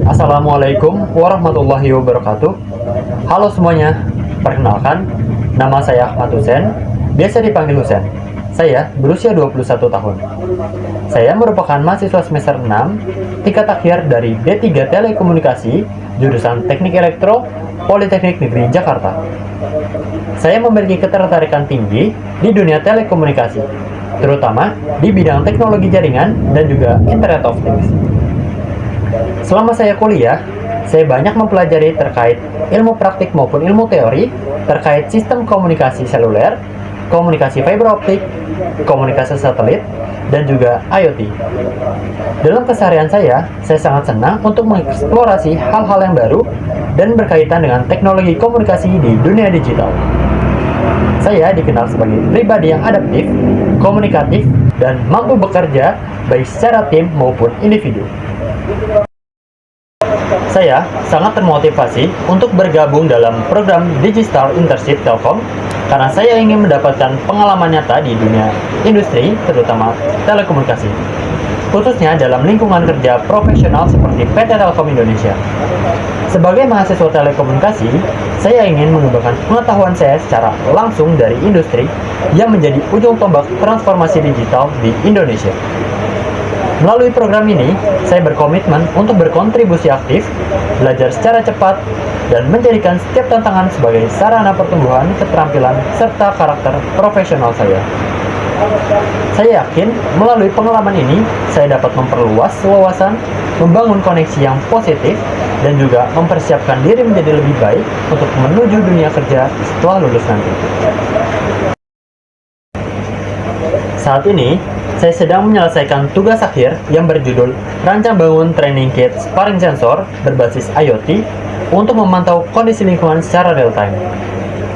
Assalamualaikum warahmatullahi wabarakatuh. Halo semuanya, perkenalkan, nama saya Ahmad Husen, biasa dipanggil Husen. Saya berusia 21 tahun. Saya merupakan mahasiswa semester 6, tingkat akhir dari D3 Telekomunikasi, jurusan Teknik Elektro, Politeknik Negeri Jakarta. Saya memiliki ketertarikan tinggi di dunia telekomunikasi, terutama di bidang teknologi jaringan dan juga Internet of Things. Selama saya kuliah, saya banyak mempelajari terkait ilmu praktik maupun ilmu teori terkait sistem komunikasi seluler, komunikasi fiber optik, komunikasi satelit, dan juga IoT. Dalam keseharian saya sangat senang untuk mengeksplorasi hal-hal yang baru dan berkaitan dengan teknologi komunikasi di dunia digital. Saya dikenal sebagai pribadi yang adaptif, komunikatif, dan mampu bekerja baik secara tim maupun individu. Saya sangat termotivasi untuk bergabung dalam program Digital Internship Telkom karena saya ingin mendapatkan pengalaman nyata di dunia industri, terutama telekomunikasi, khususnya dalam lingkungan kerja profesional seperti PT Telkom Indonesia. Sebagai mahasiswa telekomunikasi, saya ingin mengembangkan pengetahuan saya secara langsung dari industri yang menjadi ujung tombak transformasi digital di Indonesia. Melalui program ini, saya berkomitmen untuk berkontribusi aktif, belajar secara cepat, dan menjadikan setiap tantangan sebagai sarana pertumbuhan keterampilan serta karakter profesional saya. Saya yakin melalui pengalaman ini, saya dapat memperluas wawasan, membangun koneksi yang positif, dan juga mempersiapkan diri menjadi lebih baik untuk menuju dunia kerja setelah lulus nanti. Saat ini, saya sedang menyelesaikan tugas akhir yang berjudul Rancang Bangun Training Kit Sparring Sensor berbasis IoT untuk memantau kondisi lingkungan secara real-time.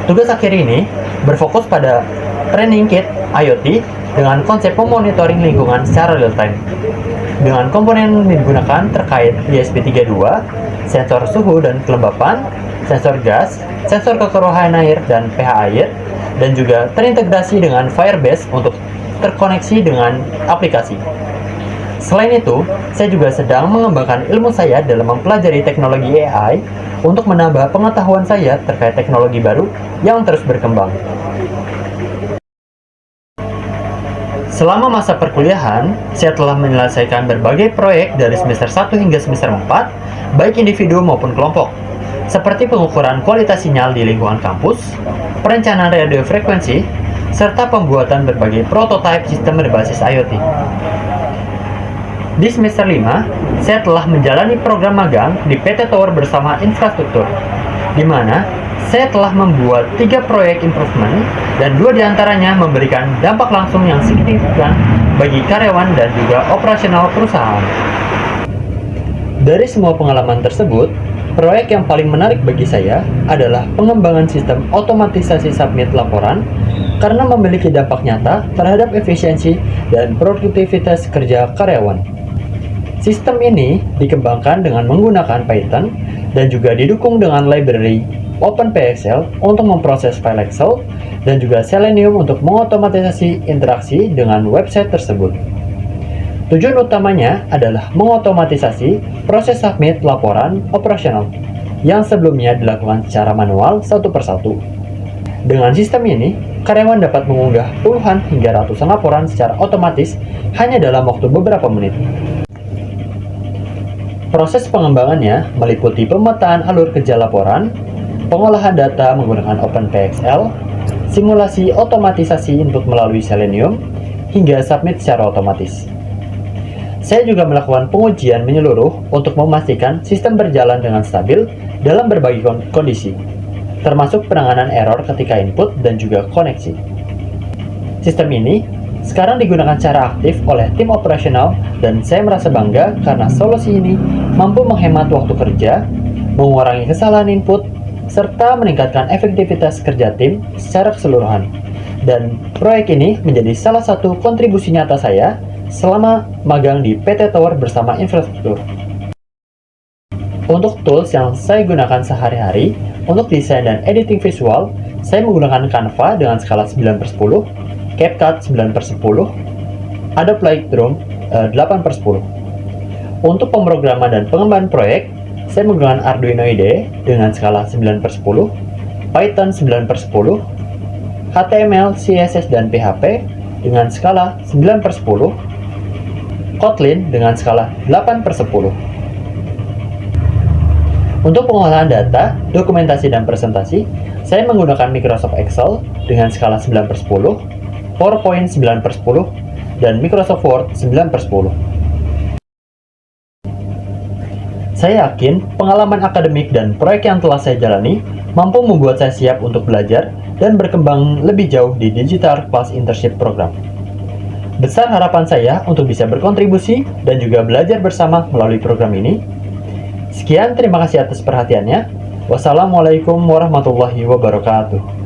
Tugas akhir ini berfokus pada training kit IoT dengan konsep memonitoring lingkungan secara real-time. Dengan komponen yang digunakan terkait ESP32, sensor suhu dan kelembapan, sensor gas, sensor kekeruhan air dan pH air, dan juga terintegrasi dengan Firebase untuk terkoneksi dengan aplikasi. Selain itu, saya juga sedang mengembangkan ilmu saya dalam mempelajari teknologi AI untuk menambah pengetahuan saya terkait teknologi baru yang terus berkembang. Selama masa perkuliahan, saya telah menyelesaikan berbagai proyek dari semester 1 hingga semester 4, baik individu maupun kelompok, seperti pengukuran kualitas sinyal di lingkungan kampus, perencanaan radio frekuensi, serta pembuatan berbagai prototipe sistem berbasis IoT. Di semester 5, saya telah menjalani program magang di PT Tower bersama infrastruktur, di mana saya telah membuat 3 proyek improvement dan 2 diantaranya memberikan dampak langsung yang signifikan bagi karyawan dan juga operasional perusahaan. Dari semua pengalaman tersebut, proyek yang paling menarik bagi saya adalah pengembangan sistem otomatisasi submit laporan karena memiliki dampak nyata terhadap efisiensi dan produktivitas kerja karyawan. Sistem ini dikembangkan dengan menggunakan Python dan juga didukung dengan library OpenPXL untuk memproses file Excel dan juga Selenium untuk mengotomatisasi interaksi dengan website tersebut. Tujuan utamanya adalah mengotomatisasi proses submit laporan operasional yang sebelumnya dilakukan secara manual satu persatu. Dengan sistem ini, karyawan dapat mengunggah puluhan hingga ratusan laporan secara otomatis hanya dalam waktu beberapa menit. Proses pengembangannya meliputi pemetaan alur kerja laporan, pengolahan data menggunakan OpenPXL, simulasi otomatisasi input melalui Selenium, hingga submit secara otomatis. Saya juga melakukan pengujian menyeluruh untuk memastikan sistem berjalan dengan stabil dalam berbagai kondisi, termasuk penanganan error ketika input dan juga koneksi. Sistem ini sekarang digunakan secara aktif oleh tim operasional dan saya merasa bangga karena solusi ini mampu menghemat waktu kerja, mengurangi kesalahan input, serta meningkatkan efektivitas kerja tim secara keseluruhan. Dan proyek ini menjadi salah satu kontribusi nyata saya selama magang di PT Tower bersama infrastruktur. Untuk tools yang saya gunakan sehari-hari untuk desain dan editing visual, saya menggunakan Canva dengan skala 9/10, CapCut 9/10, Adobe Lightroom 8/10. Untuk pemrograman dan pengembangan proyek, saya menggunakan Arduino IDE dengan skala 9/10, Python 9/10, HTML, CSS, dan PHP dengan skala 9/10, Kotlin dengan skala 8/10. Untuk pengolahan data, dokumentasi, dan presentasi, saya menggunakan Microsoft Excel dengan skala 9/10, PowerPoint 9/10, dan Microsoft Word 9/10. Saya yakin pengalaman akademik dan proyek yang telah saya jalani mampu membuat saya siap untuk belajar dan berkembang lebih jauh di Digital Class Internship Program. Besar harapan saya untuk bisa berkontribusi dan juga belajar bersama melalui program ini. Sekian, terima kasih atas perhatiannya. Wassalamualaikum warahmatullahi wabarakatuh.